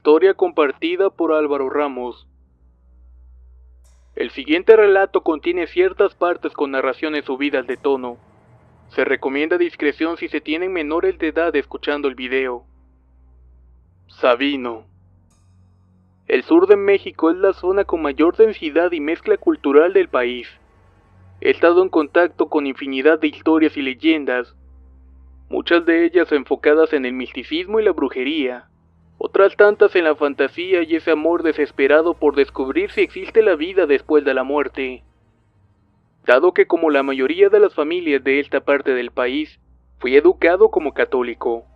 Historia compartida por Álvaro Ramos. El siguiente relato contiene ciertas partes con narraciones subidas de tono. Se recomienda discreción si se tienen menores de edad escuchando el video. Sabino. El sur de México es la zona con mayor densidad y mezcla cultural del país. He estado en contacto con infinidad de historias y leyendas, muchas de ellas enfocadas en el misticismo y la brujería, otras tantas en la fantasía y ese amor desesperado por descubrir si existe la vida después de la muerte. Dado que como la mayoría de las familias de esta parte del país, fui educado como católico,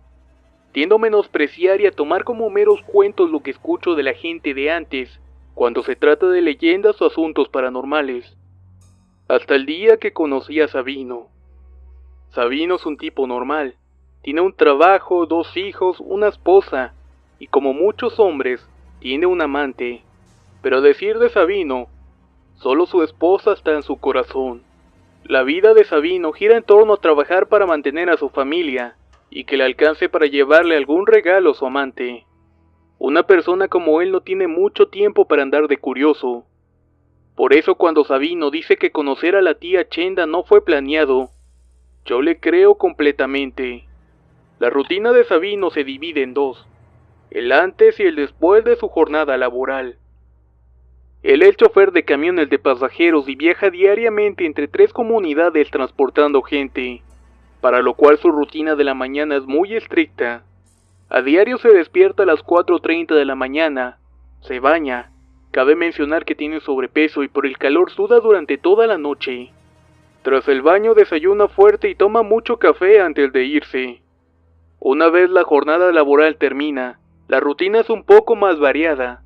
tiendo a menospreciar y a tomar como meros cuentos lo que escucho de la gente de antes, cuando se trata de leyendas o asuntos paranormales. Hasta el día que conocí a Sabino. Sabino es un tipo normal, tiene un trabajo, 2 hijos, una esposa, y como muchos hombres, tiene un amante. Pero a decir de Sabino, solo su esposa está en su corazón. La vida de Sabino gira en torno a trabajar para mantener a su familia, y que le alcance para llevarle algún regalo a su amante. Una persona como él no tiene mucho tiempo para andar de curioso. Por eso cuando Sabino dice que conocer a la tía Chenda no fue planeado, yo le creo completamente. La rutina de Sabino se divide en 2, el antes y el después de su jornada laboral. Él es chofer de camiones de pasajeros y viaja diariamente entre 3 comunidades transportando gente, para lo cual su rutina de la mañana es muy estricta. A diario se despierta a las 4:30 de la mañana, se baña, cabe mencionar que tiene sobrepeso y por el calor suda durante toda la noche. Tras el baño desayuna fuerte y toma mucho café antes de irse. Una vez la jornada laboral termina, la rutina es un poco más variada.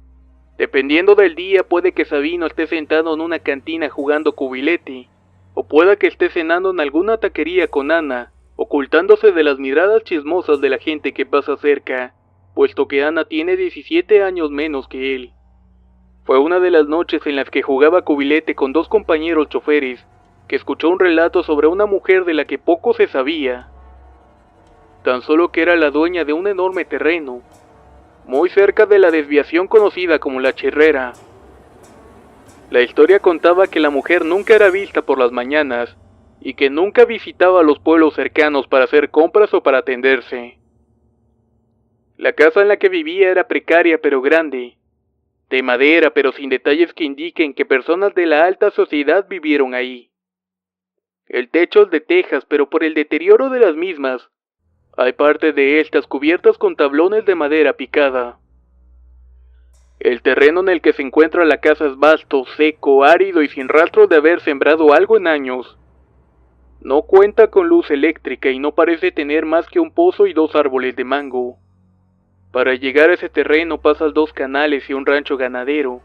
Dependiendo del día puede que Sabino esté sentado en una cantina jugando cubilete, o pueda que esté cenando en alguna taquería con Ana, ocultándose de las miradas chismosas de la gente que pasa cerca, puesto que Ana tiene 17 años menos que él. Fue una de las noches en las que jugaba cubilete con 2 compañeros choferes, que escuchó un relato sobre una mujer de la que poco se sabía. Tan solo que era la dueña de un enorme terreno, muy cerca de la desviación conocida como La Chirrera. La historia contaba que la mujer nunca era vista por las mañanas, y que nunca visitaba los pueblos cercanos para hacer compras o para atenderse. La casa en la que vivía era precaria pero grande, de madera pero sin detalles que indiquen que personas de la alta sociedad vivieron ahí. El techo es de tejas, pero por el deterioro de las mismas, hay partes de estas cubiertas con tablones de madera picada. El terreno en el que se encuentra la casa es vasto, seco, árido y sin rastro de haber sembrado algo en años. No cuenta con luz eléctrica y no parece tener más que un pozo y 2 árboles de mango. Para llegar a ese terreno pasas 2 canales y un rancho ganadero,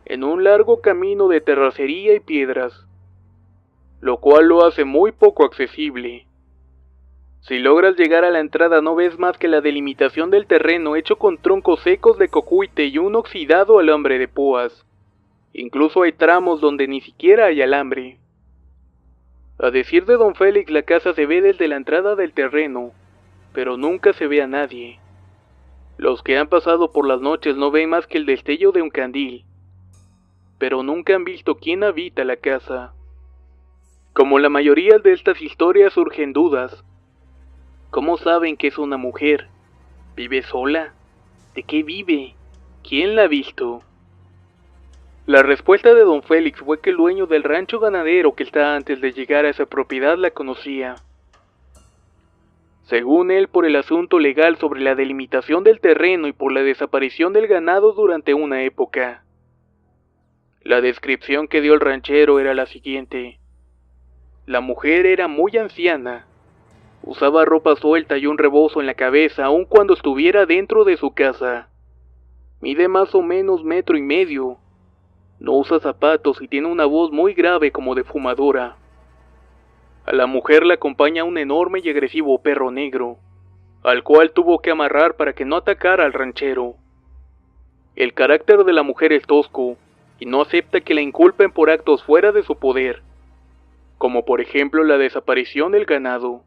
en un largo camino de terracería y piedras, lo cual lo hace muy poco accesible. Si logras llegar a la entrada no ves más que la delimitación del terreno hecho con troncos secos de cocuite y un oxidado alambre de púas. Incluso hay tramos donde ni siquiera hay alambre. A decir de don Félix, la casa se ve desde la entrada del terreno, pero nunca se ve a nadie. Los que han pasado por las noches no ven más que el destello de un candil, pero nunca han visto quién habita la casa. Como la mayoría de estas historias surgen dudas. ¿Cómo saben que es una mujer? ¿Vive sola? ¿De qué vive? ¿Quién la ha visto? La respuesta de don Félix fue que el dueño del rancho ganadero que está antes de llegar a esa propiedad la conocía. Según él, por el asunto legal sobre la delimitación del terreno y por la desaparición del ganado durante una época. La descripción que dio el ranchero era la siguiente. La mujer era muy anciana. Usaba ropa suelta y un rebozo en la cabeza aun cuando estuviera dentro de su casa. Mide más o menos 1,5 metros. No usa zapatos y tiene una voz muy grave como de fumadora. A la mujer la acompaña un enorme y agresivo perro negro, al cual tuvo que amarrar para que no atacara al ranchero. El carácter de la mujer es tosco y no acepta que la inculpen por actos fuera de su poder, como por ejemplo la desaparición del ganado.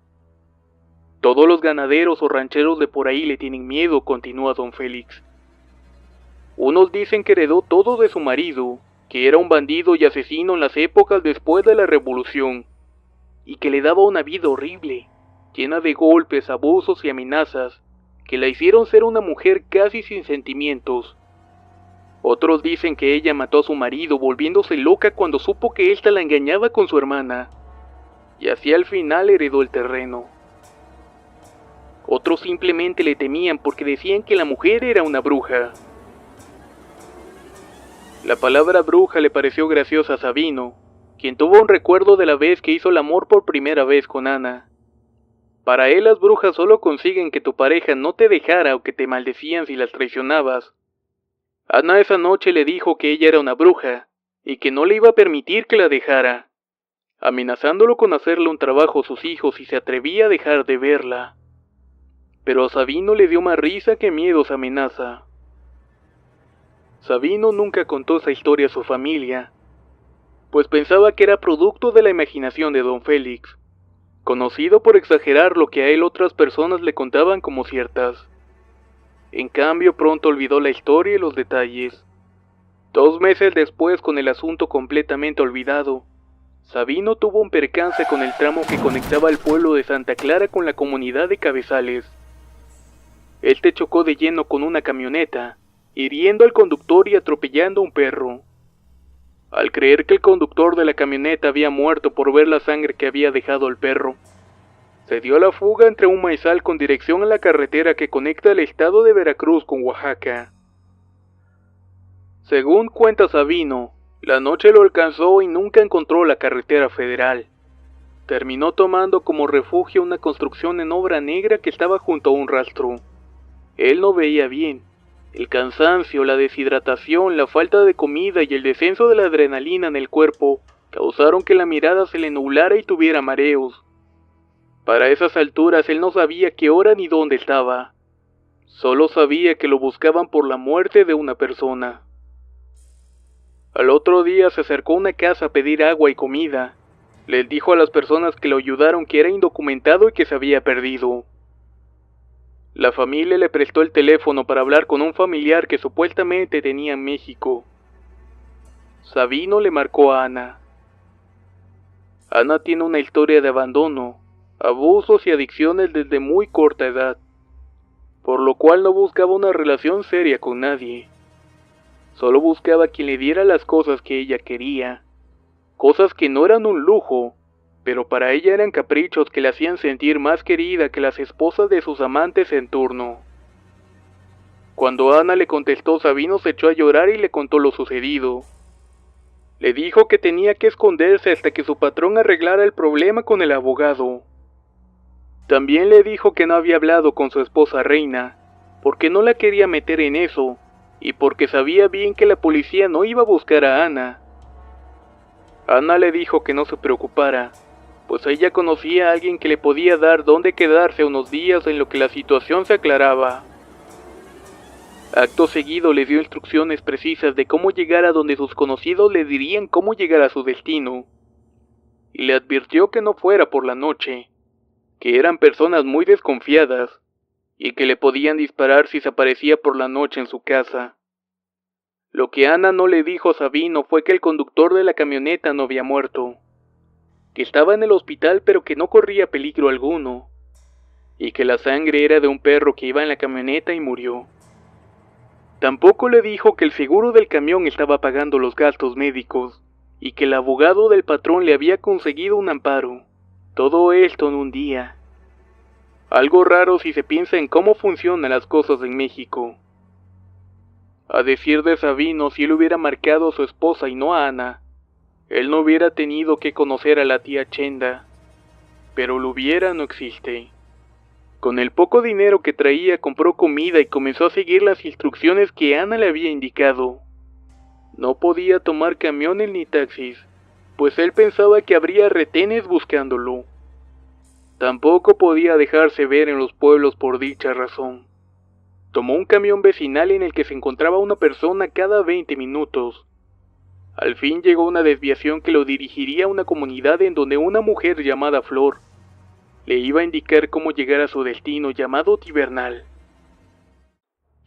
Todos los ganaderos o rancheros de por ahí le tienen miedo, continúa don Félix. Unos dicen que heredó todo de su marido, que era un bandido y asesino en las épocas después de la revolución, y que le daba una vida horrible, llena de golpes, abusos y amenazas, que la hicieron ser una mujer casi sin sentimientos. Otros dicen que ella mató a su marido volviéndose loca cuando supo que ésta la engañaba con su hermana, y así al final heredó el terreno. Otros simplemente le temían porque decían que la mujer era una bruja. La palabra bruja le pareció graciosa a Sabino, quien tuvo un recuerdo de la vez que hizo el amor por primera vez con Ana. Para él las brujas solo consiguen que tu pareja no te dejara o que te maldecían si las traicionabas. Ana esa noche le dijo que ella era una bruja, y que no le iba a permitir que la dejara, amenazándolo con hacerle un trabajo a sus hijos si se atrevía a dejar de verla. Pero a Sabino le dio más risa que miedo esa amenaza. Sabino nunca contó esa historia a su familia, pues pensaba que era producto de la imaginación de don Félix, conocido por exagerar lo que a él otras personas le contaban como ciertas. En cambio, pronto olvidó la historia y los detalles. 2 meses después, con el asunto completamente olvidado, Sabino tuvo un percance con el tramo que conectaba el pueblo de Santa Clara con la comunidad de Cabezales. Este chocó de lleno con una camioneta, hiriendo al conductor y atropellando a un perro. Al creer que el conductor de la camioneta había muerto por ver la sangre que había dejado el perro, se dio a la fuga entre un maizal con dirección a la carretera que conecta el estado de Veracruz con Oaxaca. Según cuenta Sabino, la noche lo alcanzó y nunca encontró la carretera federal. Terminó tomando como refugio una construcción en obra negra que estaba junto a un rastro. Él no veía bien. El cansancio, la deshidratación, la falta de comida y el descenso de la adrenalina en el cuerpo causaron que la mirada se le nublara y tuviera mareos. Para esas alturas él no sabía qué hora ni dónde estaba. Solo sabía que lo buscaban por la muerte de una persona. Al otro día se acercó a una casa a pedir agua y comida. Les dijo a las personas que lo ayudaron que era indocumentado y que se había perdido. La familia le prestó el teléfono para hablar con un familiar que supuestamente tenía en México. Sabino le marcó a Ana. Ana tiene una historia de abandono, abusos y adicciones desde muy corta edad, por lo cual no buscaba una relación seria con nadie. Solo buscaba quien le diera las cosas que ella quería, cosas que no eran un lujo, pero para ella eran caprichos que la hacían sentir más querida que las esposas de sus amantes en turno. Cuando Ana le contestó, Sabino se echó a llorar y le contó lo sucedido. Le dijo que tenía que esconderse hasta que su patrón arreglara el problema con el abogado. También le dijo que no había hablado con su esposa Reina, porque no la quería meter en eso, y porque sabía bien que la policía no iba a buscar a Ana. Ana le dijo que no se preocupara, pues ella conocía a alguien que le podía dar dónde quedarse unos días en lo que la situación se aclaraba. Acto seguido le dio instrucciones precisas de cómo llegar a donde sus conocidos le dirían cómo llegar a su destino, y le advirtió que no fuera por la noche, que eran personas muy desconfiadas, y que le podían disparar si se aparecía por la noche en su casa. Lo que Ana no le dijo a Sabino fue que el conductor de la camioneta no había muerto, que estaba en el hospital pero que no corría peligro alguno, y que la sangre era de un perro que iba en la camioneta y murió. Tampoco le dijo que el seguro del camión estaba pagando los gastos médicos, y que el abogado del patrón le había conseguido un amparo. Todo esto en un día. Algo raro si se piensa en cómo funcionan las cosas en México. A decir de Sabino, si él hubiera marcado a su esposa y no a Ana, él no hubiera tenido que conocer a la tía Chenda. Pero lo hubiera no existe. Con el poco dinero que traía compró comida y comenzó a seguir las instrucciones que Ana le había indicado. No podía tomar camiones ni taxis, pues él pensaba que habría retenes buscándolo. Tampoco podía dejarse ver en los pueblos por dicha razón. Tomó un camión vecinal en el que se encontraba una persona cada 20 minutos. Al fin llegó a una desviación que lo dirigiría a una comunidad en donde una mujer llamada Flor le iba a indicar cómo llegar a su destino llamado Tibernal.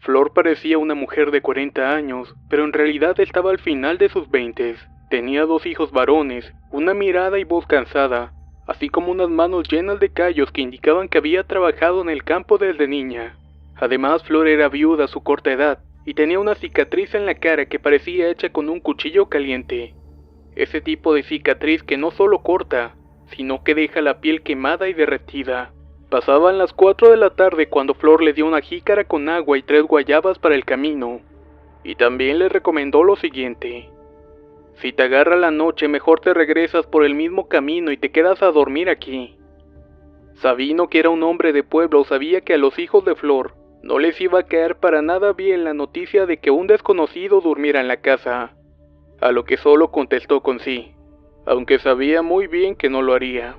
Flor parecía una mujer de 40 años, pero en realidad estaba al final de sus 20. Tenía 2 hijos varones, una mirada y voz cansada, así como unas manos llenas de callos que indicaban que había trabajado en el campo desde niña. Además, Flor era viuda a su corta edad, y tenía una cicatriz en la cara que parecía hecha con un cuchillo caliente. Ese tipo de cicatriz que no solo corta, sino que deja la piel quemada y derretida. Pasaban las 4 de la tarde cuando Flor le dio una jícara con agua y 3 guayabas para el camino, y también le recomendó lo siguiente: si te agarra la noche, mejor te regresas por el mismo camino y te quedas a dormir aquí. Sabino, que era un hombre de pueblo, sabía que a los hijos de Flor no les iba a caer para nada bien la noticia de que un desconocido durmiera en la casa, a lo que solo contestó con sí, aunque sabía muy bien que no lo haría.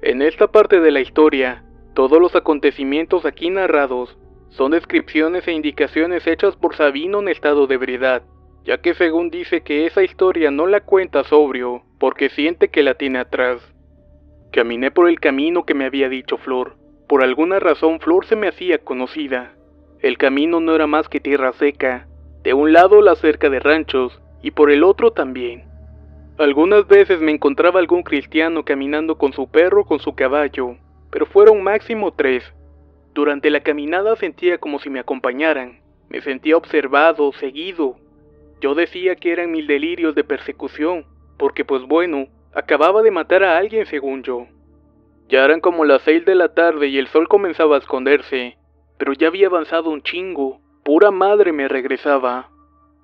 En esta parte de la historia, todos los acontecimientos aquí narrados son descripciones e indicaciones hechas por Sabino en estado de ebriedad, ya que según dice que esa historia no la cuenta sobrio, porque siente que la tiene atrás. Caminé por el camino que me había dicho Flor. Por alguna razón Flor se me hacía conocida. El camino no era más que tierra seca, de un lado la cerca de ranchos, y por el otro también. Algunas veces me encontraba algún cristiano caminando con su perro o con su caballo, pero fueron máximo 3. Durante la caminada sentía como si me acompañaran. Me sentía observado, seguido. Yo decía que eran mis delirios de persecución, porque pues bueno, acababa de matar a alguien según yo. Ya eran como las 6 de la tarde y el sol comenzaba a esconderse, pero ya había avanzado un chingo, pura madre me regresaba.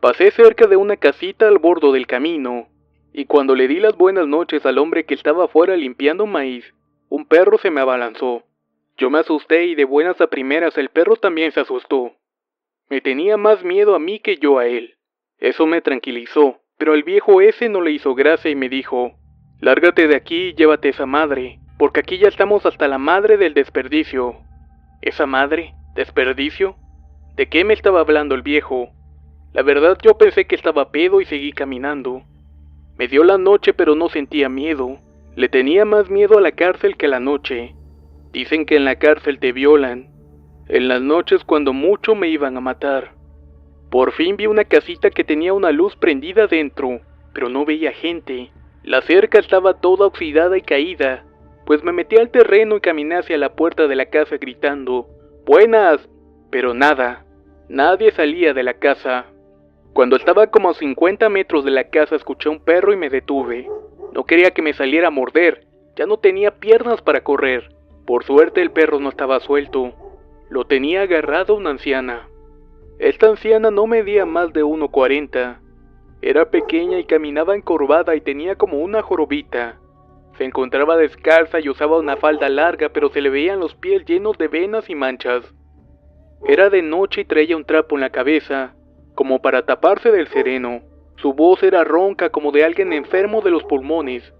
Pasé cerca de una casita al borde del camino, y cuando le di las buenas noches al hombre que estaba afuera limpiando maíz, un perro se me abalanzó. Yo me asusté y de buenas a primeras el perro también se asustó. Me tenía más miedo a mí que yo a él. Eso me tranquilizó, pero al viejo ese no le hizo gracia y me dijo: lárgate de aquí y llévate esa madre, porque aquí ya estamos hasta la madre del desperdicio. ¿Esa madre? ¿Desperdicio? ¿De qué me estaba hablando el viejo? La verdad yo pensé que estaba pedo y seguí caminando. Me dio la noche pero no sentía miedo. Le tenía más miedo a la cárcel que a la noche. Dicen que en la cárcel te violan. En las noches cuando mucho me iban a matar. Por fin vi una casita que tenía una luz prendida dentro, pero no veía gente. La cerca estaba toda oxidada y caída, pues me metí al terreno y caminé hacia la puerta de la casa gritando: ¡buenas! Pero nada, nadie salía de la casa. Cuando estaba como a 50 metros de la casa escuché un perro y me detuve. No quería que me saliera a morder, ya no tenía piernas para correr. Por suerte el perro no estaba suelto, lo tenía agarrado una anciana. Esta anciana no medía más de 1,40. Era pequeña y caminaba encorvada y tenía como una jorobita. Se encontraba descalza y usaba una falda larga, pero se le veían los pies llenos de venas y manchas. Era de noche y traía un trapo en la cabeza, como para taparse del sereno. Su voz era ronca como de alguien enfermo de los pulmones.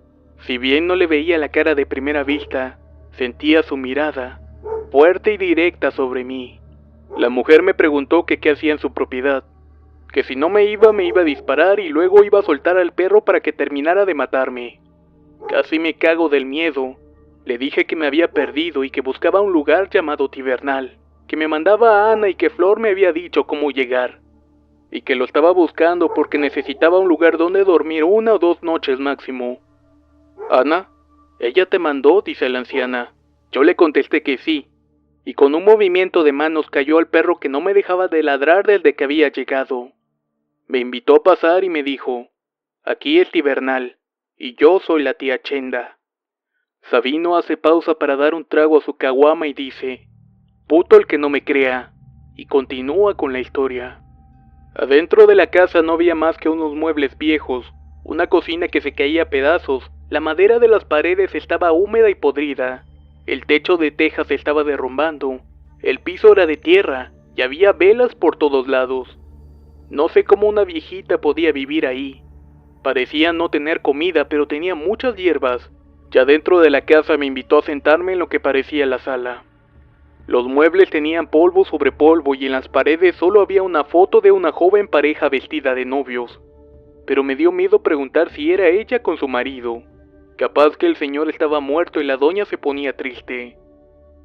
Si bien no le veía la cara de primera vista, sentía su mirada, fuerte y directa sobre mí. La mujer me preguntó que qué hacía en su propiedad, que si no me iba a disparar y luego iba a soltar al perro para que terminara de matarme. Casi me cago del miedo. Le dije que me había perdido y que buscaba un lugar llamado Tibernal, que me mandaba a Ana y que Flor me había dicho cómo llegar, y que lo estaba buscando porque necesitaba un lugar donde dormir 1 o 2 noches máximo. ¿Ana? ¿Ella te mandó?, dice la anciana. Yo le contesté que sí, y con un movimiento de manos cayó al perro que no me dejaba de ladrar desde que había llegado. Me invitó a pasar y me dijo: aquí es Tibernal, y yo soy la tía Chenda. Sabino hace pausa para dar un trago a su caguama y dice: puto el que no me crea, y continúa con la historia. Adentro de la casa no había más que unos muebles viejos, una cocina que se caía a pedazos, la madera de las paredes estaba húmeda y podrida, el techo de tejas estaba derrumbando, el piso era de tierra y había velas por todos lados. No sé cómo una viejita podía vivir ahí. Parecía no tener comida, pero tenía muchas hierbas. Ya dentro de la casa me invitó a sentarme en lo que parecía la sala. Los muebles tenían polvo sobre polvo y en las paredes solo había una foto de una joven pareja vestida de novios. Pero me dio miedo preguntar si era ella con su marido. Capaz que el señor estaba muerto y la doña se ponía triste.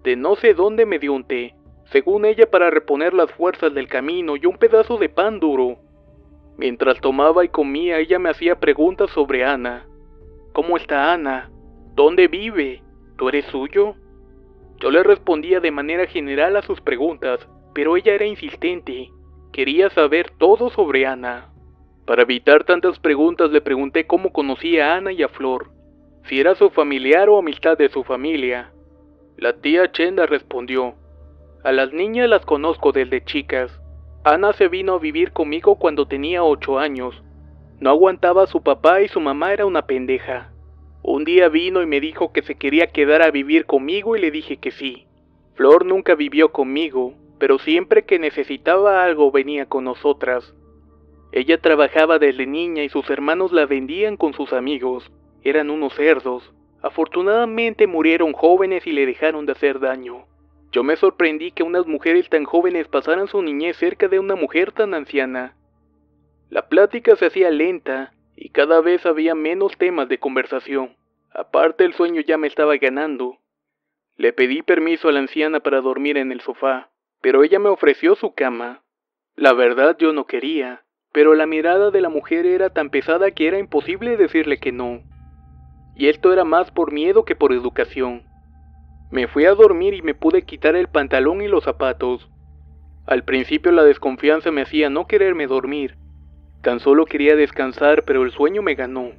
De no sé dónde me dio un té, según ella para reponer las fuerzas del camino y un pedazo de pan duro. Mientras tomaba y comía, ella me hacía preguntas sobre Ana. ¿Cómo está Ana? ¿Dónde vive? ¿Tú eres suyo? Yo le respondía de manera general a sus preguntas, pero ella era insistente. Quería saber todo sobre Ana. Para evitar tantas preguntas le pregunté cómo conocía a Ana y a Flor, si era su familiar o amistad de su familia. La tía Chenda respondió: a las niñas las conozco desde chicas. Ana se vino a vivir conmigo cuando tenía 8 años. No aguantaba a su papá y su mamá era una pendeja. Un día vino y me dijo que se quería quedar a vivir conmigo y le dije que sí. Flor nunca vivió conmigo, pero siempre que necesitaba algo venía con nosotras. Ella trabajaba desde niña y sus hermanos la vendían con sus amigos. Eran unos cerdos. Afortunadamente murieron jóvenes y le dejaron de hacer daño. Yo me sorprendí que unas mujeres tan jóvenes pasaran su niñez cerca de una mujer tan anciana. La plática se hacía lenta y cada vez había menos temas de conversación. Aparte, el sueño ya me estaba ganando. Le pedí permiso a la anciana para dormir en el sofá, pero ella me ofreció su cama. La verdad, yo no quería, pero la mirada de la mujer era tan pesada que era imposible decirle que no. Y esto era más por miedo que por educación. Me fui a dormir y me pude quitar el pantalón y los zapatos. Al principio la desconfianza me hacía no quererme dormir. Tan solo quería descansar, pero el sueño me ganó.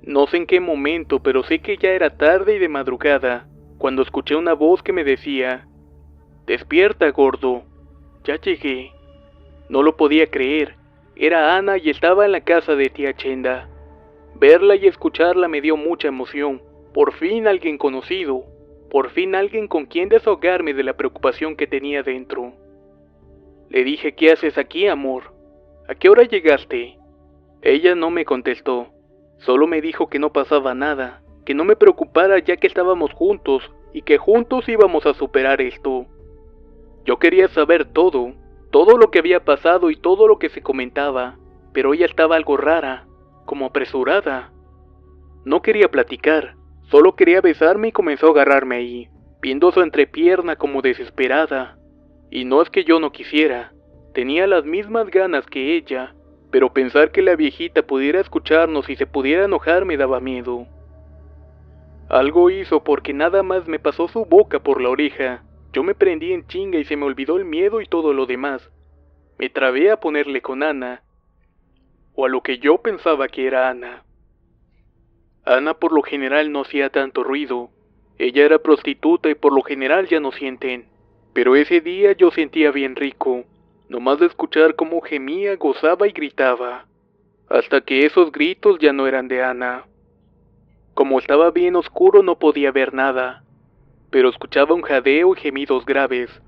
No sé en qué momento, pero sé que ya era tarde y de madrugada, cuando escuché una voz que me decía: «Despierta, gordo». Ya llegué. No lo podía creer. Era Ana y estaba en la casa de tía Chenda. Verla y escucharla me dio mucha emoción. Por fin alguien conocido. Por fin alguien con quien desahogarme de la preocupación que tenía dentro. Le dije: «¿Qué haces aquí, amor? ¿A qué hora llegaste?». Ella no me contestó. Solo me dijo que no pasaba nada, que no me preocupara ya que estábamos juntos y que juntos íbamos a superar esto. Yo quería saber todo lo que había pasado y todo lo que se comentaba, pero ella estaba algo rara, como apresurada. No quería platicar. Solo quería besarme y comenzó a agarrarme ahí, viendo su entrepierna como desesperada. Y no es que yo no quisiera, tenía las mismas ganas que ella, pero pensar que la viejita pudiera escucharnos y se pudiera enojar me daba miedo. Algo hizo porque nada más me pasó su boca por la oreja. Yo me prendí en chinga y se me olvidó el miedo y todo lo demás. Me trabé a ponerle con Ana, o a lo que yo pensaba que era Ana. Ana por lo general no hacía tanto ruido. Ella era prostituta y por lo general ya no sienten. Pero ese día yo sentía bien rico. Nomás de escuchar cómo gemía, gozaba y gritaba. Hasta que esos gritos ya no eran de Ana. Como estaba bien oscuro no podía ver nada. Pero escuchaba un jadeo y gemidos graves.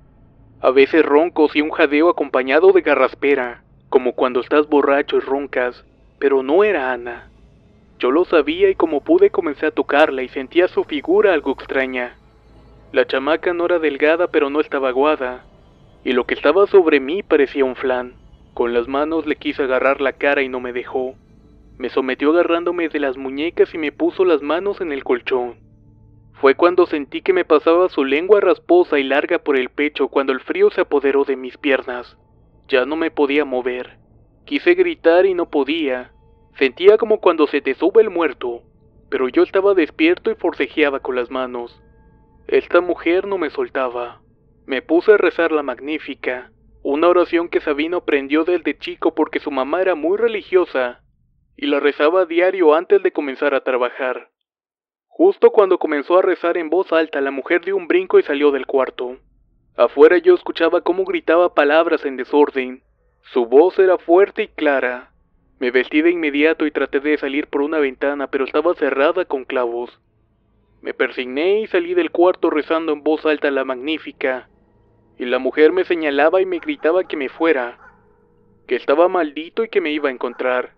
A veces roncos y un jadeo acompañado de garraspera. Como cuando estás borracho y roncas. Pero no era Ana. Yo lo sabía y como pude comencé a tocarla y sentía su figura algo extraña. La chamaca no era delgada pero no estaba aguada, y lo que estaba sobre mí parecía un flan. Con las manos le quise agarrar la cara y no me dejó. Me sometió agarrándome de las muñecas y me puso las manos en el colchón. Fue cuando sentí que me pasaba su lengua rasposa y larga por el pecho cuando el frío se apoderó de mis piernas. Ya no me podía mover. Quise gritar y no podía. Sentía como cuando se te sube el muerto, pero yo estaba despierto y forcejeaba con las manos. Esta mujer no me soltaba. Me puse a rezar la Magnífica, una oración que Sabino aprendió desde chico porque su mamá era muy religiosa, y la rezaba a diario antes de comenzar a trabajar. Justo cuando comenzó a rezar en voz alta, la mujer dio un brinco y salió del cuarto. Afuera yo escuchaba cómo gritaba palabras en desorden. Su voz era fuerte y clara. Me vestí de inmediato y traté de salir por una ventana, pero estaba cerrada con clavos. Me persigné y salí del cuarto rezando en voz alta la Magnífica, y la mujer me señalaba y me gritaba que me fuera, que estaba maldito y que me iba a encontrar.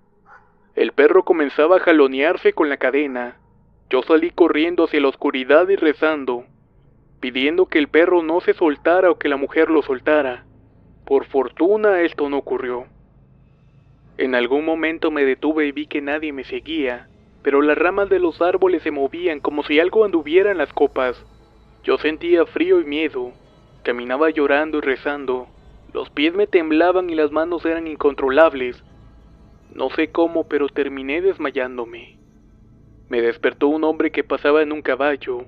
El perro comenzaba a jalonearse con la cadena. Yo salí corriendo hacia la oscuridad y rezando, pidiendo que el perro no se soltara o que la mujer lo soltara. Por fortuna esto no ocurrió. En algún momento me detuve y vi que nadie me seguía, pero las ramas de los árboles se movían como si algo anduviera en las copas. Yo sentía frío y miedo. Caminaba llorando y rezando. Los pies me temblaban y las manos eran incontrolables. No sé cómo, pero terminé desmayándome. Me despertó un hombre que pasaba en un caballo.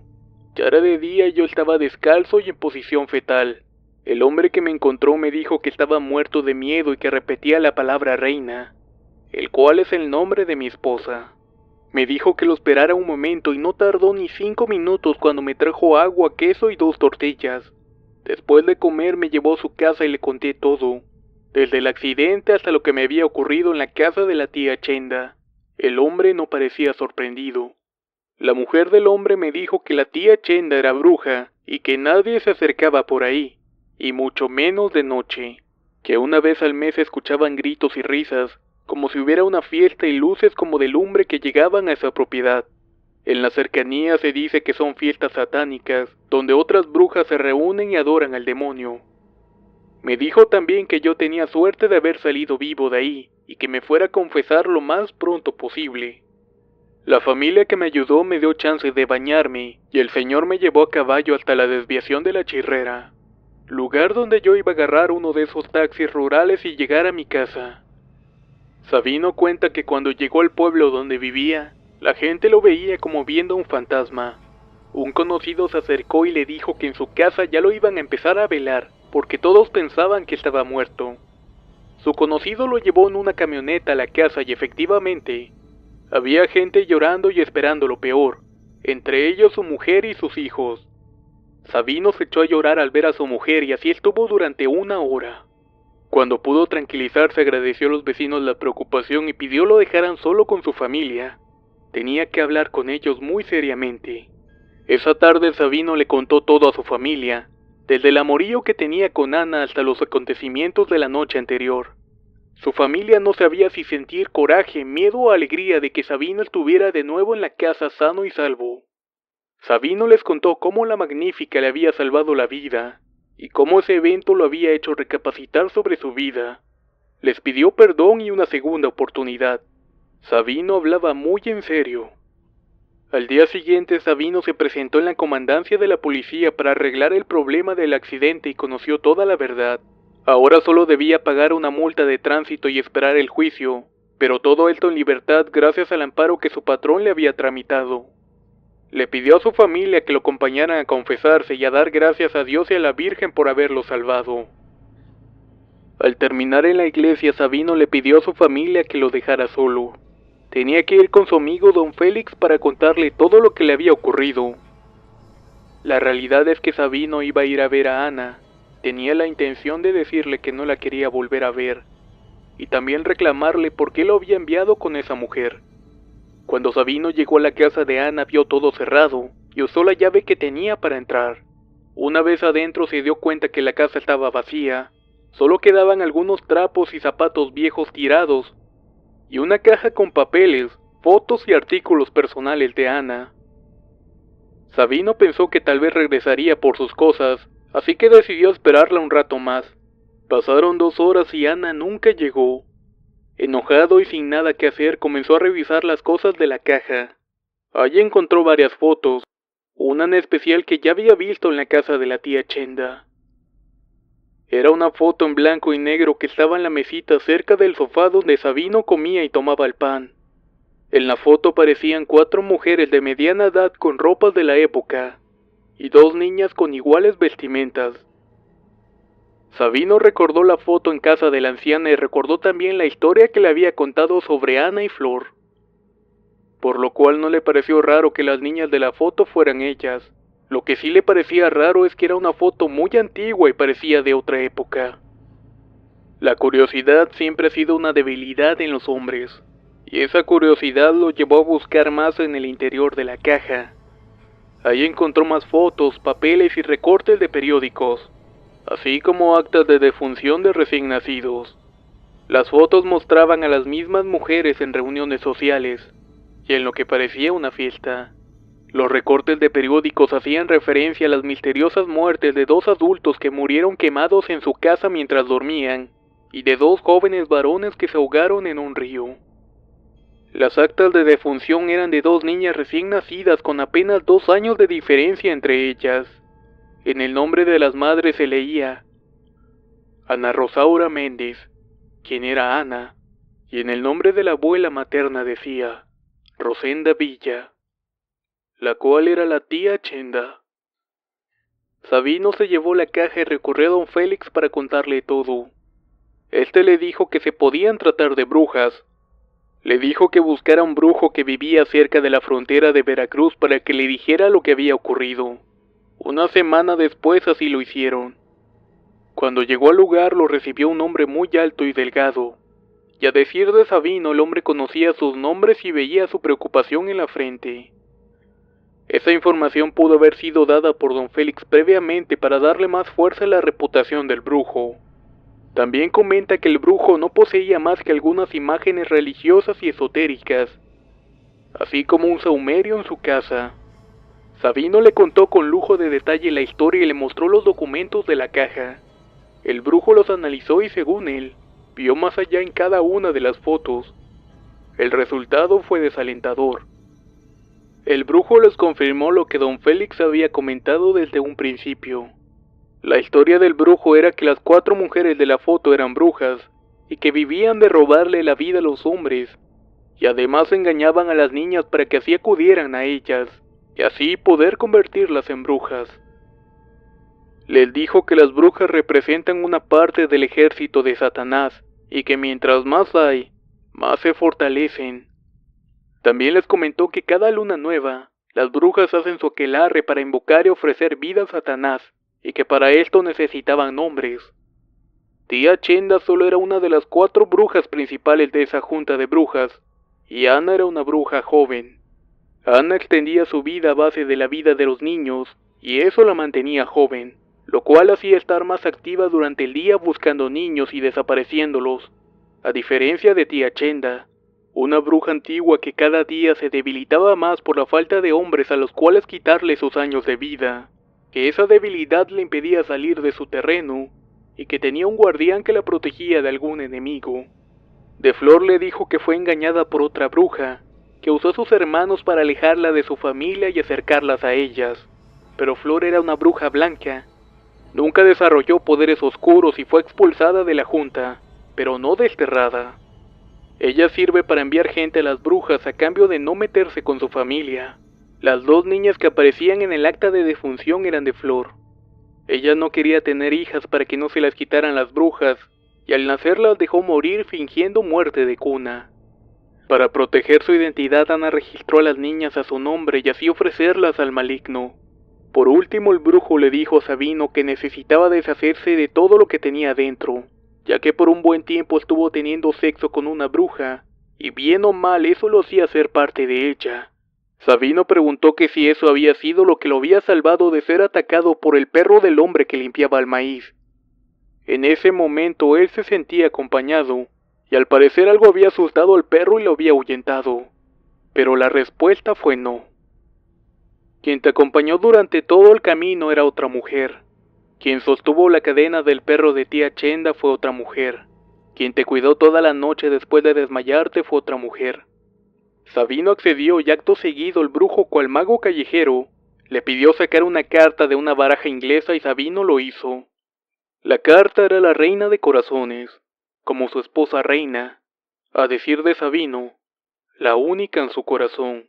Ya era de día y yo estaba descalzo y en posición fetal. El hombre que me encontró me dijo que estaba muerto de miedo y que repetía la palabra reina, el cual es el nombre de mi esposa. Me dijo que lo esperara un momento y no tardó ni 5 minutos cuando me trajo agua, queso y 2 tortillas. Después de comer me llevó a su casa y le conté todo, desde el accidente hasta lo que me había ocurrido en la casa de la tía Chenda. El hombre no parecía sorprendido. La mujer del hombre me dijo que la tía Chenda era bruja y que nadie se acercaba por ahí, y mucho menos de noche, que una vez al mes se escuchaban gritos y risas, como si hubiera una fiesta y luces como de lumbre que llegaban a esa propiedad. En la cercanía se dice que son fiestas satánicas, donde otras brujas se reúnen y adoran al demonio. Me dijo también que yo tenía suerte de haber salido vivo de ahí, y que me fuera a confesar lo más pronto posible. La familia que me ayudó me dio chance de bañarme, y el señor me llevó a caballo hasta la desviación de la Chirrera, lugar donde yo iba a agarrar uno de esos taxis rurales y llegar a mi casa. Sabino cuenta que cuando llegó al pueblo donde vivía, la gente lo veía como viendo a un fantasma. Un conocido se acercó y le dijo que en su casa ya lo iban a empezar a velar, porque todos pensaban que estaba muerto. Su conocido lo llevó en una camioneta a la casa y efectivamente, había gente llorando y esperando lo peor, entre ellos su mujer y sus hijos. Sabino se echó a llorar al ver a su mujer y así estuvo durante 1 hora. Cuando pudo tranquilizarse agradeció a los vecinos la preocupación y pidió lo dejaran solo con su familia. Tenía que hablar con ellos muy seriamente. Esa tarde Sabino le contó todo a su familia, desde el amorío que tenía con Ana hasta los acontecimientos de la noche anterior. Su familia no sabía si sentir coraje, miedo o alegría de que Sabino estuviera de nuevo en la casa sano y salvo. Sabino les contó cómo la Magnífica le había salvado la vida, y cómo ese evento lo había hecho recapacitar sobre su vida. Les pidió perdón y una segunda oportunidad. Sabino hablaba muy en serio. Al día siguiente Sabino se presentó en la comandancia de la policía para arreglar el problema del accidente y conoció toda la verdad. Ahora solo debía pagar una multa de tránsito y esperar el juicio, pero todo esto en libertad gracias al amparo que su patrón le había tramitado. Le pidió a su familia que lo acompañaran a confesarse y a dar gracias a Dios y a la Virgen por haberlo salvado. Al terminar en la iglesia, Sabino le pidió a su familia que lo dejara solo. Tenía que ir con su amigo don Félix para contarle todo lo que le había ocurrido. La realidad es que Sabino iba a ir a ver a Ana. Tenía la intención de decirle que no la quería volver a ver, y también reclamarle por qué lo había enviado con esa mujer. Cuando Sabino llegó a la casa de Ana vio todo cerrado, y usó la llave que tenía para entrar. Una vez adentro se dio cuenta que la casa estaba vacía, solo quedaban algunos trapos y zapatos viejos tirados, y una caja con papeles, fotos y artículos personales de Ana. Sabino pensó que tal vez regresaría por sus cosas, así que decidió esperarla un rato más. Pasaron 2 horas y Ana nunca llegó. Enojado y sin nada que hacer, comenzó a revisar las cosas de la caja. Allí encontró varias fotos, una en especial que ya había visto en la casa de la tía Chenda. Era una foto en blanco y negro que estaba en la mesita cerca del sofá donde Sabino comía y tomaba el pan. En la foto aparecían 4 mujeres de mediana edad con ropas de la época, y 2 niñas con iguales vestimentas. Sabino recordó la foto en casa de la anciana y recordó también la historia que le había contado sobre Ana y Flor, por lo cual no le pareció raro que las niñas de la foto fueran ellas. Lo que sí le parecía raro es que era una foto muy antigua y parecía de otra época. La curiosidad siempre ha sido una debilidad en los hombres, y esa curiosidad lo llevó a buscar más en el interior de la caja. Ahí encontró más fotos, papeles y recortes de periódicos, así como actas de defunción de recién nacidos. Las fotos mostraban a las mismas mujeres en reuniones sociales, y en lo que parecía una fiesta. Los recortes de periódicos hacían referencia a las misteriosas muertes de 2 adultos que murieron quemados en su casa mientras dormían, y de 2 jóvenes varones que se ahogaron en un río. Las actas de defunción eran de 2 niñas recién nacidas con apenas 2 años de diferencia entre ellas. En el nombre de las madres se leía Ana Rosaura Méndez, quien era Ana, y en el nombre de la abuela materna decía Rosenda Villa, la cual era la tía Chenda. Sabino se llevó la caja y recorrió a don Félix para contarle todo. Este le dijo que se podían tratar de brujas. Le dijo que buscara un brujo que vivía cerca de la frontera de Veracruz para que le dijera lo que había ocurrido. Una semana después así lo hicieron. Cuando llegó al lugar lo recibió un hombre muy alto y delgado. Y a decir de Sabino, el hombre conocía sus nombres y veía su preocupación en la frente. Esa información pudo haber sido dada por don Félix previamente para darle más fuerza a la reputación del brujo. También comenta que el brujo no poseía más que algunas imágenes religiosas y esotéricas, así como un saumerio en su casa. Sabino le contó con lujo de detalle la historia y le mostró los documentos de la caja. El brujo los analizó y según él, vio más allá en cada una de las fotos. El resultado fue desalentador. El brujo les confirmó lo que don Félix había comentado desde un principio. La historia del brujo era que las 4 mujeres de la foto eran brujas, y que vivían de robarle la vida a los hombres, y además engañaban a las niñas para que así acudieran a ellas, y así poder convertirlas en brujas. Les dijo que las brujas representan una parte del ejército de Satanás, y que mientras más hay, más se fortalecen. También les comentó que cada luna nueva, las brujas hacen su aquelarre para invocar y ofrecer vida a Satanás, y que para esto necesitaban nombres. Tía Chenda solo era una de las 4 brujas principales de esa junta de brujas, y Ana era una bruja joven. Ana extendía su vida a base de la vida de los niños, y eso la mantenía joven, lo cual hacía estar más activa durante el día buscando niños y desapareciéndolos, a diferencia de tía Chenda, una bruja antigua que cada día se debilitaba más por la falta de hombres a los cuales quitarle sus años de vida, que esa debilidad le impedía salir de su terreno, y que tenía un guardián que la protegía de algún enemigo. De Flor le dijo que fue engañada por otra bruja, que usó a sus hermanos para alejarla de su familia y acercarlas a ellas, pero Flor era una bruja blanca. Nunca desarrolló poderes oscuros y fue expulsada de la junta, pero no desterrada. Ella sirve para enviar gente a las brujas a cambio de no meterse con su familia. Las 2 niñas que aparecían en el acta de defunción eran de Flor. Ella no quería tener hijas para que no se las quitaran las brujas, y al nacer las dejó morir fingiendo muerte de cuna. Para proteger su identidad, Ana registró a las niñas a su nombre y así ofrecerlas al maligno. Por último, el brujo le dijo a Sabino que necesitaba deshacerse de todo lo que tenía dentro, ya que por un buen tiempo estuvo teniendo sexo con una bruja, y bien o mal eso lo hacía ser parte de ella. Sabino preguntó que si eso había sido lo que lo había salvado de ser atacado por el perro del hombre que limpiaba el maíz. En ese momento él se sentía acompañado, y al parecer algo había asustado al perro y lo había ahuyentado. Pero la respuesta fue no. Quien te acompañó durante todo el camino era otra mujer. Quien sostuvo la cadena del perro de tía Chenda fue otra mujer. Quien te cuidó toda la noche después de desmayarte fue otra mujer. Sabino accedió y acto seguido el brujo, cual mago callejero, le pidió sacar una carta de una baraja inglesa y Sabino lo hizo. La carta era la reina de corazones, como su esposa reina, a decir de Sabino, la única en su corazón.